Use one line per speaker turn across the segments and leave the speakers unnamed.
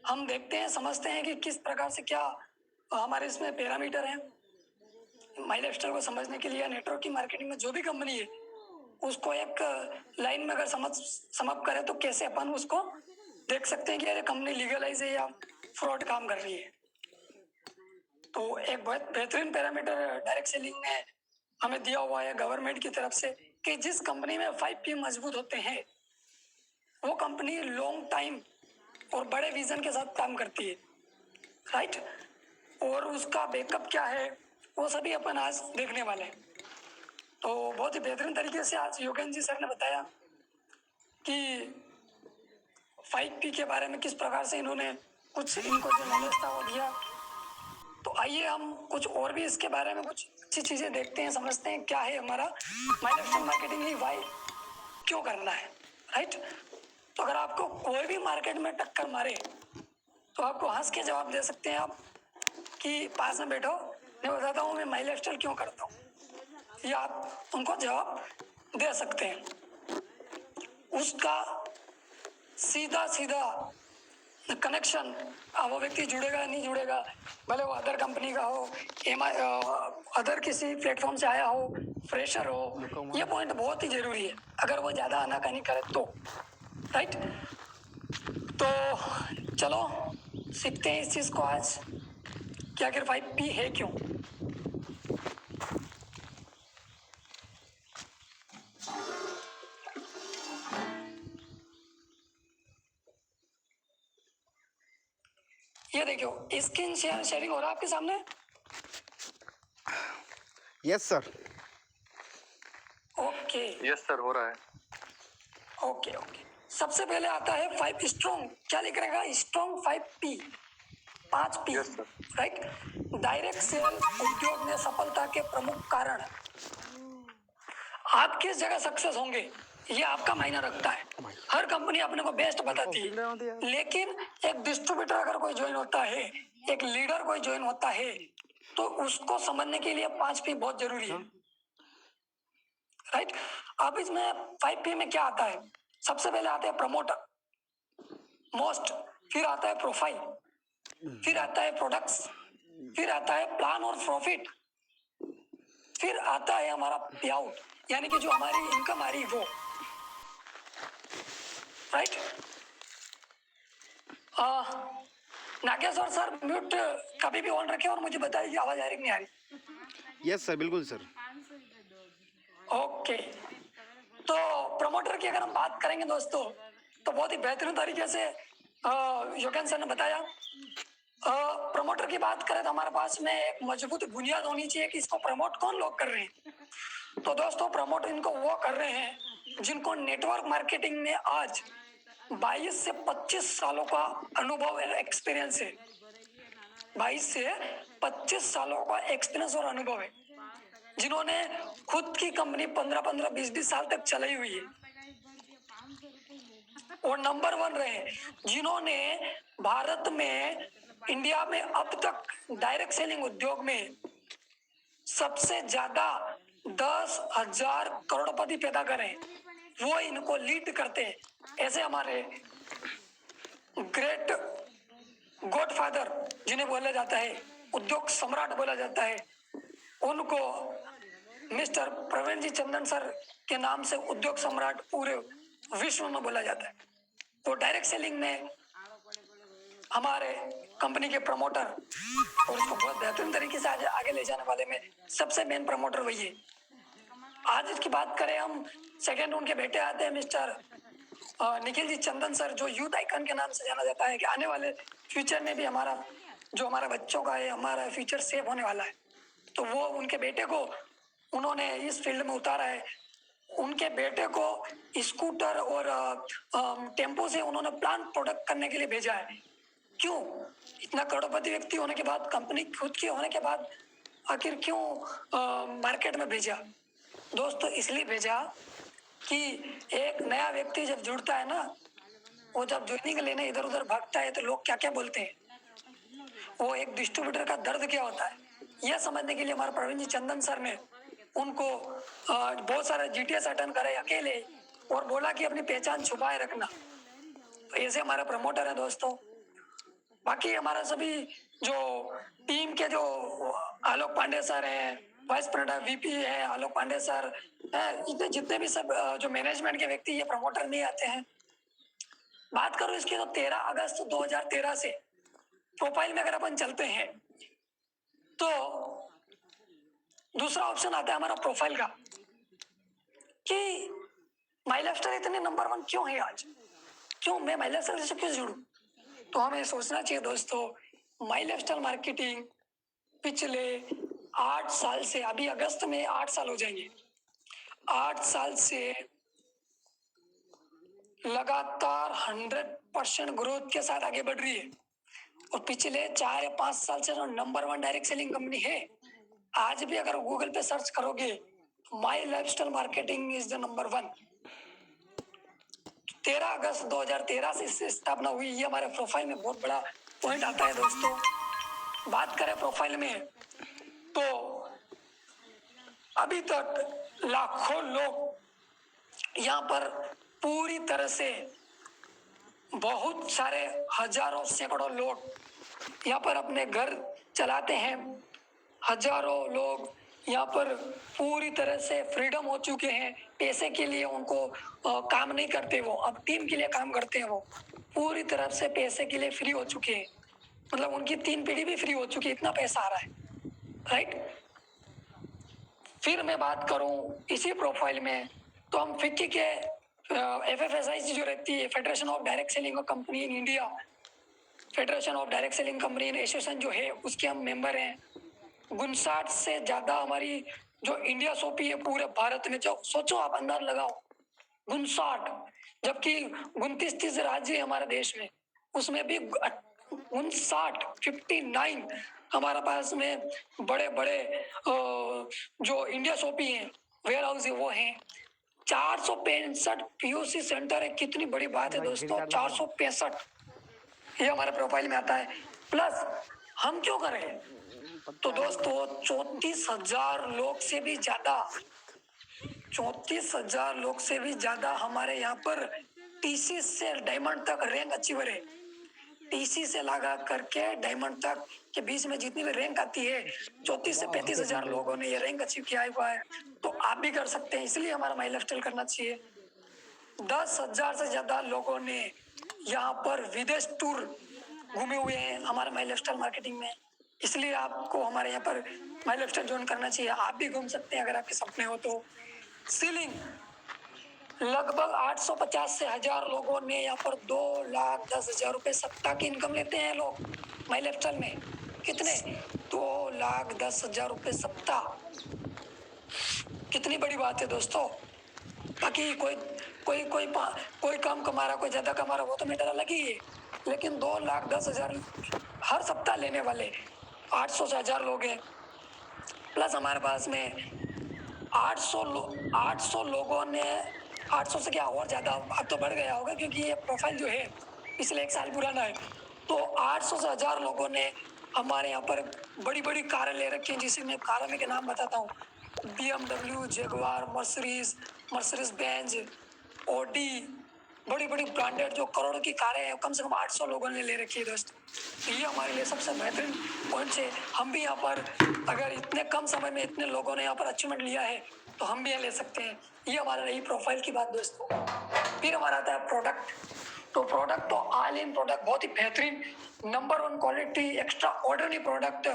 हम देखते हैं, समझते हैं कि किस प्रकार से क्या हमारे इसमें पैरामीटर हैं माई लाइफस्टाइल को समझने के लिए। नेटवर्क की मार्केटिंग में जो भी कंपनी है उसको एक लाइन में अगर समअप करें तो कैसे अपन उसको देख सकते हैं कि अरे कंपनी लीगलाइज है या फ्रॉड काम कर रही है। तो एक बहुत बेहतरीन पैरामीटर डायरेक्ट सेलिंग में हमें दिया हुआ है गवर्नमेंट की तरफ से कि जिस कंपनी में 5P मजबूत होते हैं वो कंपनी लॉन्ग टाइम और बड़े विजन के साथ काम करती है, राइट। और उसका बैकअप क्या है वो सभी अपन आज देखने वाले हैं। तो बहुत ही बेहतरीन तरीके से आज योगेंद्र जी सर ने बताया कि 5P के बारे में किस प्रकार से इन्होंने कुछ इनको जो नॉलेज था वो दिया। तो आइए हम कुछ और भी इसके बारे में कुछ अच्छी चीज़ें देखते हैं, समझते हैं क्या है हमारा माई लाइफस्टाइल मार्केटिंग ही वाई क्यों करना है, राइट। तो अगर आपको कोई भी मार्केट में टक्कर मारे तो आपको हंस के जवाब दे सकते हैं आप कि पास में बैठो, मैं बताता हूँ मैं माई लाइफस्टाइल क्यों करता हूँ, ये आप उनको जवाब दे सकते हैं। उसका सीधा सीधा कनेक्शन वो व्यक्ति जुड़ेगा नहीं जुड़ेगा, भले वो अदर कंपनी का हो, अदर किसी प्लेटफॉर्म से आया हो, फ्रेशर हो, ये पॉइंट बहुत ही जरूरी है अगर वो ज़्यादा आनाकानी करे तो, राइट। तो चलो सीखते हैं इस चीज़ को आज कि आखिर 5P है क्यों। ये देखो स्क्रीन शेयरिंग हो रहा है आपके सामने।
Yes sir.
Okay
yes sir, हो रहा है।
Okay okay. सबसे पहले आता है 5 स्ट्रॉन्ग, क्या लिख रहेगा strong 5P, 5P,
yes sir.
Right. Direct sell उद्योग में सफलता के प्रमुख कारण। आप किस जगह सक्सेस होंगे ये आपका मायने रखता है। हर कंपनी अपने को बेस्ट बताती है, लेकिन एक डिस्ट्रीब्यूटर अगर कोई ज्वाइन होता है, एक लीडर कोई ज्वाइन होता है तो उसको समझने के लिए 5P बहुत जरूरी है, राइट। अब इसमें 5P में क्या आता है, सबसे पहले आता है प्रमोटर मोस्ट, फिर आता है प्रोफाइल, फिर आता है प्रोडक्ट्स, फिर आता है प्लान और प्रॉफिट, फिर आता है हमारा पे आउट यानी कि जो हमारी इनकम आ रही वो, राइट। नागेश्वर सर म्यूट कभी भी ऑन रखे और मुझे बताइए कि आवाज आ रही नहीं आ रही।
यस सर, बिल्कुल सर।
ओके, तो प्रमोटर की अगर हम बात करेंगे दोस्तों तो बहुत ही बेहतरीन तरीके से योगेंद्र सर ने बताया। प्रमोटर की बात करें तो हमारे पास में एक मजबूत बुनियाद होनी चाहिए कि इसको प्रमोट कौन लोग कर रहे हैं। तो दोस्तों प्रमोट इनको वो कर रहे हैं जिनको नेटवर्क मार्केटिंग में आज 22 से 25 सालों का अनुभव और एक्सपीरियंस है। 22 से 25 सालों का एक्सपीरियंस और अनुभव है, जिन्होंने खुद की कंपनी 15-15, 20-20 साल तक चलाई हुई है और नंबर 1 रहे, जिन्होंने भारत में, इंडिया में अब तक डायरेक्ट सेलिंग उद्योग में सबसे ज्यादा 10,000 करोड़पति पैदा करें, वो इनको लीड करते हैं। ऐसे हमारे ग्रेट गॉडफादर जिन्हें बोला जाता है, उद्योग सम्राट बोला जाता है, उनको मिस्टर प्रवीण जी चंदन सर के नाम से उद्योग सम्राट पूरे विश्व में बोला जाता है। तो डायरेक्ट सेलिंग में हमारे कंपनी के प्रमोटर और इसको बहुत बेहतरीन तरीके से आगे ले जाने वाले में सबसे मेन प्रमोटर वही है। आज इसकी बात करें हम, सेकेंड उनके बेटे आते हैं मिस्टर निखिल जी चंदन सर, जो यूथ आइकन के नाम से जाना जाता है कि आने वाले फ्यूचर में भी हमारा जो हमारे बच्चों का है, हमारा फ्यूचर सेफ होने वाला है। तो वो उनके बेटे को उन्होंने इस फील्ड में उतारा है। उनके बेटे को स्कूटर और टेम्पो से उन्होंने प्लांट प्रोडक्ट करने के लिए भेजा है। क्यों? इतना करोड़पति व्यक्ति होने के बाद, कंपनी खुद की होने के बाद आखिर क्यों मार्केट में भेजा? दोस्तों इसलिए भेजा कि एक नया व्यक्ति जब जुड़ता है ना, वो जब ज्वाइनिंग लेने इधर उधर भागता है तो लोग क्या क्या बोलते हैं, वो एक डिस्ट्रीब्यूटर का दर्द क्या होता है, यह समझने के लिए हमारे प्रवीण जी चंदन सर ने उनको बहुत सारे GTS अटेंड करे अकेले और बोला कि अपनी पहचान छुपाए रखना। तो ऐसे हमारे प्रमोटर है दोस्तों। बाकी हमारा सभी जो टीम के जो आलोक पांडे सर हैं, वाइस प्रेसिडेंट वीपी है आलोक पांडे सर, जितने जितने भी सब जो मैनेजमेंट के व्यक्ति ये प्रमोटर नहीं आते हैं। बात करूं इसकी तो 13 अगस्त 2013 से प्रोफाइल में अगर अपन चलते हैं तो दूसरा ऑप्शन आता है हमारा प्रोफाइल का कि माई लाइफस्टाइल इतने नंबर 1 क्यों है आज, क्यों मैं माई लाइफस्टाइल से क्यों जुड़ूं। तो हमें सोचना चाहिए दोस्तों, माई लाइफस्टाइल मार्केटिंग पिछले 8 साल से, अभी अगस्त में 8 साल हो जाएंगे, 8 साल से लगातार 100% ग्रोथ के साथ आगे बढ़ रही है। और पिछले 4 या 5 साल से जो नंबर 1 डायरेक्ट सेलिंग कंपनी है, आज भी अगर गूगल पे सर्च करोगे my lifestyle marketing is the number 1। 13 अगस्त 2013 से इससे स्थापना हुई, ये हमारे प्रोफाइल में बहुत बड़ा पॉइंट आता है दोस्तों। बात करें प्रोफाइल में तो अभी तक लाखों लोग यहाँ पर पूरी तरह से, बहुत सारे हजारों सैकड़ों लोग यहाँ पर अपने घर चलाते हैं। हजारों लोग यहाँ पर पूरी तरह से फ्रीडम हो चुके हैं, पैसे के लिए उनको काम नहीं करते, वो अब टीम के लिए काम करते हैं। वो पूरी तरह से पैसे के लिए फ्री हो चुके हैं, मतलब उनकी 3 पीढ़ी भी फ्री हो चुकी है, इतना पैसा आ रहा है, राइट। फिर मैं बात करूं इसी प्रोफाइल में तो हम फिक्की के FFSI जो रहती है, federation of direct selling company in India, federation of direct selling company association जो है उसके हम मेंबर हैं। 59 से ज्यादा हमारी जो इंडिया शॉपी है पूरे भारत में, जो सोचो आप अंदाज लगाओ 59, जबकि 29-30 राज्य है हमारे देश में, उसमें भी 59 हमारे पास में बड़े बड़े जो इंडिया शॉपी है वेयर हाउस है वो है। 465 POC सेंटर है, कितनी बड़ी बात है दोस्तों, 465 ये हमारे प्रोफाइल में आता है। प्लस हम क्यों करें, तो दोस्तों 34,000 लोग से भी ज्यादा, 34,000 लोग से भी ज्यादा हमारे यहाँ पर TC से डायमंड तक रैंक अचीवर है। TC से लगा करके डायमंड तक के बीच में जितनी भी रैंक आती है, 34 से 35,000 लोगों ने ये रैंक अचीव किया हुआ है। तो आप भी कर सकते हैं, इसलिए हमारा माई लाइफस्टाइल करना चाहिए। 10,000 से ज्यादा लोगों ने यहाँ पर विदेश टूर घूमे हुए हैं हमारे माई लाइफस्टाइल मार्केटिंग में, इसलिए आपको हमारे यहाँ पर माई लाइफस्टाइल ज्वाइन करना चाहिए। आप भी घूम सकते हैं अगर आपके सपने हो तो। सीलिंग लगभग 850 से 1000 लोगों ने यहाँ पर 2,10,000 रुपए सप्ताह की इनकम लेते हैं लोग माई लाइफस्टाइल में। कितने, 2,10,000 रुपए सप्ताह, कितनी बड़ी बात है दोस्तों। बाकी कोई कोई कोई कोई कम कमा रहा, कोई ज्यादा कमा रहा, वो तो मैटर अलग ही है, लेकिन 2,10,000 हर सप्ताह लेने वाले 800 से 1000 लोग हैं। प्लस हमारे पास में 800 लोगों ने, 800 से क्या और ज्यादा, अब तो बढ़ गया होगा क्योंकि ये प्रोफाइल जो है पिछले 1 साल पुराना है। तो 800 से 1000 लोगों ने हमारे यहाँ पर बड़ी बड़ी कारें ले रखी हैं, जिसे मैं कारों में के नाम बताता हूँ, BMW, Jaguar, Mercedes Benz, Audi, बड़ी बड़ी ब्रांडेड जो करोड़ों की कारें हैं, कम से कम 800 लोगों ने ले रखी है दोस्तों। ये हमारे लिए सबसे बेहतरीन पॉइंट है। हम भी यहाँ पर अगर इतने कम समय में इतने लोगों ने यहाँ पर अचीवमेंट लिया है तो हम भी ये ले सकते हैं। ये हमारा रही प्रोफाइल की बात दोस्तों। फिर हमारा आता है प्रोडक्ट। तो प्रोडक्ट तो ऑल इन प्रोडक्ट, बहुत ही बेहतरीन number 1 quality extra ordinary product,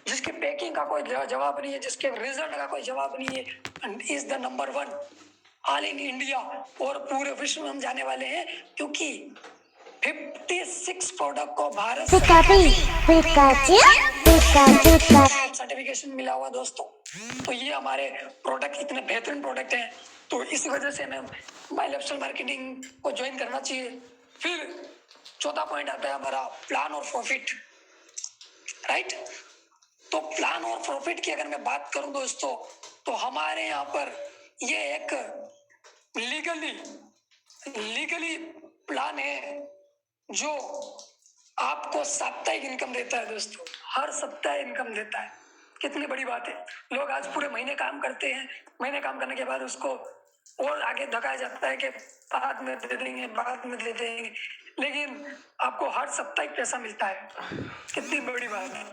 जिसकी पैकिंग का कोई जवाब नहीं है, जिसके रिजल्ट का कोई जवाब नहीं है, and is the number 1 all in India. और पूरे विश्व में हम जाने वाले हैं क्योंकि 56 प्रोडक्ट को भारत सर्टिफिकेशन मिला हुआ दोस्तों। तो ये हमारे प्रोडक्ट इतने बेहतरीन प्रोडक्ट हैं, तो इस वजह से हमें माई लाइफस्टाइल मार्केटिंग को ज्वाइन करना चाहिए। फिर चौथा पॉइंट आता है हमारा प्लान और प्रॉफिट, राइट। तो प्लान और प्रॉफिट की अगर मैं बात करूं दोस्तों, तो हमारे यहाँ पर ये एक लीगली प्लान है जो आपको साप्ताहिक इनकम देता है दोस्तों, हर सप्ताह इनकम देता है। कितनी बड़ी बात है। लोग आज पूरे महीने काम करते हैं, महीने काम करने के बाद उसको और आगे धकाया जाता है कि बाद में दे देंगे, लेकिन आपको हर साप्ताहिक पैसा मिलता है। कितनी बड़ी बात है।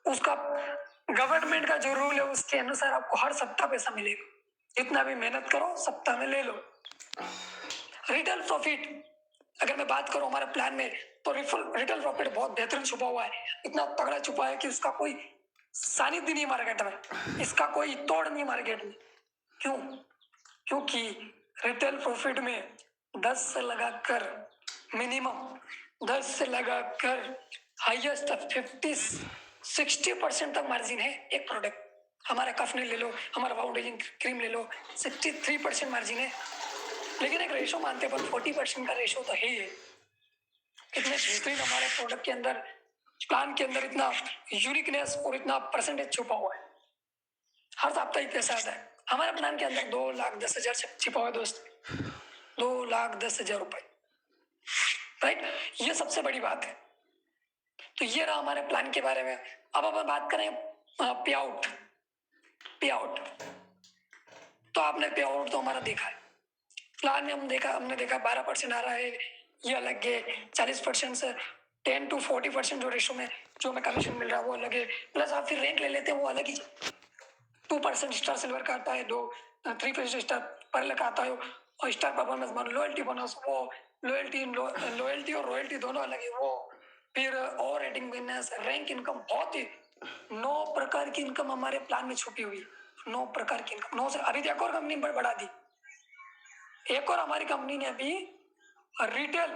उसका गवर्नमेंट का जो रूल है उसके अनुसार आपको हर सप्ताह पैसा मिलेगा। जितना भी मेहनत करो सप्ताह में ले लो। रिटेल प्रॉफिट अगर मैं बात करूं हमारे प्लान में, तो रिटेल प्रॉफिट बहुत बेहतरीन छुपा हुआ है। इतना तगड़ा छुपा है कि उसका कोई सानिध्य नहीं मार्केट में, इसका कोई तोड़ नहीं मार्केट में। क्यों? क्योंकि रिटेल प्रॉफिट में 10 से लगाकर मिनिमम 10 से लगाकर हाईएस्ट 50-60% तक मार्जिन है एक प्रोडक्ट। हमारा कफने ले लो, हमारा फाउंडेशन क्रीम ले लो, 63% मार्जिन है। लेकिन एक रेशो मानते हैं, पर 40% का रेशो तो है ही है। इतने बेहतरीन हमारे प्रोडक्ट के अंदर, प्लान के अंदर इतना यूनिकनेस और इतना परसेंटेज छुपा हुआ है। हर साप्ताहिक पैसा आता है हमारे प्लान के अंदर। 2,10,000 छिपा हुआ है दोस्त, 2,10,000 रुपए, राइट। ये सबसे बड़ी बात है। तो ये रहा हमारे प्लान के बारे में। अब अपन बात करें पे आउट। तो आपने पे आउट तो हमारा देखा है प्लान में, हमने देखा 12% आ रहा है, ये अलग है। 40% से 10 to 40% जो रेशो में जो हमें कमीशन मिल रहा है वो अलग है। प्लस आप फिर रैंक ले लेते हैं वो अलग ही। 2% स्टार सिल्वर का आता है, 3% स्टार पर्ल का आता है, और star performance bonus, loyalty bonus, वो लॉयल्टी और रॉयल्टी दोनों अलग है वो। फिर और रेटिंग बिजनेस, रैंक इनकम, बहुत ही 9 प्रकार की इनकम हमारे प्लान में छुपी हुई है। 9 प्रकार की इनकम, 9 से अभी एक और कंपनी बढ़ा दी। एक और हमारी कंपनी ने अभी रिटेल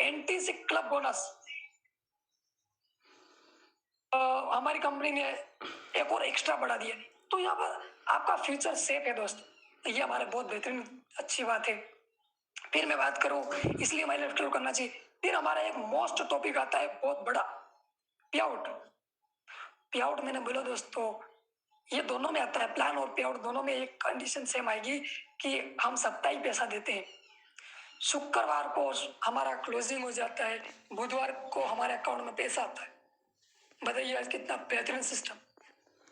एनटीसी क्लब बोनस, हमारी कंपनी ने एक और एक्स्ट्रा बढ़ा दिया। तो यहाँ पर आपका फ्यूचर सेफ है दोस्त। ये हमारे बहुत बेहतरीन अच्छी बात है। फिर मैं बात करूं, इसलिए हमारे लेफ्ट करना चाहिए। फिर हमारा एक मोस्ट टॉपिक आता है बहुत बड़ा, पे आउट। पे आउट मैंने बोला दोस्तों, ये दोनों में आता है, प्लान और पे आउट दोनों में एक कंडीशन सेम आएगी कि हम साप्ताहिक पैसा देते हैं। शुक्रवार को हमारा क्लोजिंग हो जाता है, बुधवार को हमारे अकाउंट में पैसा आता है। बताइए आज कितना बेहतरीन सिस्टम।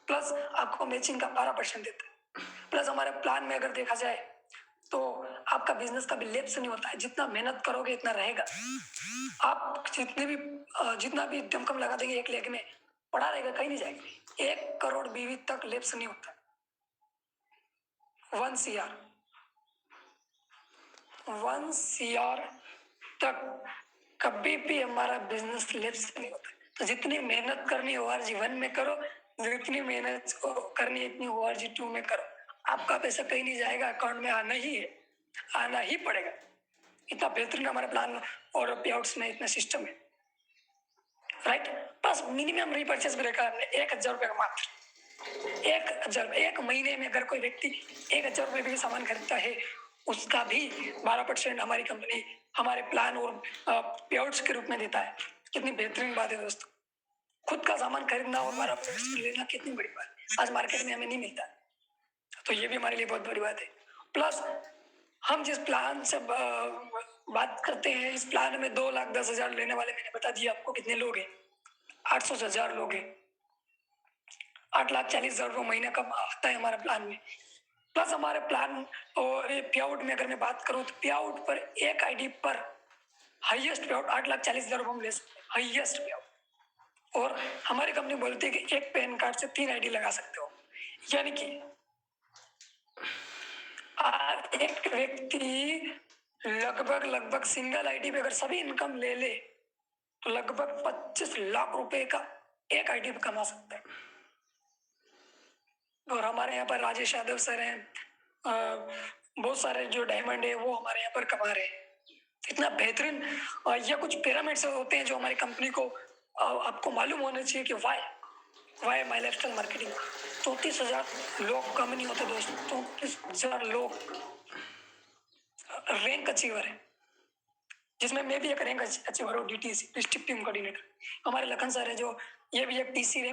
प्लस आपको मैचिंग का 12% देता है। प्लस हमारे प्लान में अगर देखा जाए तो आपका बिजनेस कभी लैप्स नहीं होता है। जितना मेहनत करोगे इतना रहेगा। आप जितना भी दमखम लगा देंगे एक लेग में, पड़ा रहेगा, कहीं नहीं जाएगा। 1 करोड़ बीवी तक लैप्स नहीं होता। 1 CR तक कभी भी हमारा बिजनेस लैप्स नहीं होता। तो जितनी मेहनत करनी है ORG 1 में करो, जितनी मेहनत करनी है इतनी ORG 2 में करो। आपका पैसा कहीं नहीं जाएगा, अकाउंट में आना ही है, आना ही पड़ेगा। इतना बेहतरीन हमारा प्लान और पे आउट्स में इतना सिस्टम है, राइट। बस मिनिमम रीपर्चेस भी रखा हमने 1,000 रुपये का मात्र। 1,000, एक महीने में अगर कोई व्यक्ति 1,000 रुपये भी सामान खरीदता है, उसका भी 12% हमारी कंपनी हमारे प्लान और पे आउट्स के रूप में देता है। कितनी बेहतरीन बात है दोस्तों। खुद का सामान खरीदना और 12% लेना कितनी बड़ी बात है। आज मार्केट में हमें नहीं मिलता, तो ये भी हमारे लिए बहुत बड़ी बात है। प्लस हम जिस प्लान से बात करते हैं, इस प्लान में 2,10,000 लेने वाले मैंने बता दिया आपको कितने लोग हैं। 800 से 1,000 लोग हैं। 8,40,000 रुपये महीने का आता है हमारे प्लान में। प्लस हमारे प्लान और पे आउट में अगर मैं बात करूं तो पे आउट पर एक आईडी पर हाईएस्ट पे आउट 8,40,000 रुपये हम ले सकते हैं, हाईएस्ट पे आउट। और हमारी कंपनी बोलती है कि एक पैन कार्ड से 3 आईडी लगा सकते हो। यानी कि एक व्यक्ति लगभग सिंगल आईडी पे अगर सभी इनकम ले ले तो लगभग 25 लाख रुपए का एक आईडी पे कमा सकता है। और हमारे यहाँ पर राजेश यादव सर हैं, बहुत सारे जो डायमंड है वो हमारे यहाँ पर कमा रहे हैं। इतना बेहतरीन। ये कुछ पिरामिड्स होते हैं जो हमारी कंपनी को आपको मालूम होना चाहिए कि वाई माई लाइफस्टाइल मार्केटिंग। 34,000 लोग कम नहीं होते दोस्तों, 34,000 लोग रैंक अचीवर है, जिसमें मैं भी एक रैंक अचीवर हूँ, DTC डिस्ट्रिक्ट टीम कोऑर्डिनेटर। हमारे लखन सर है जो ये भी एक TC रैंक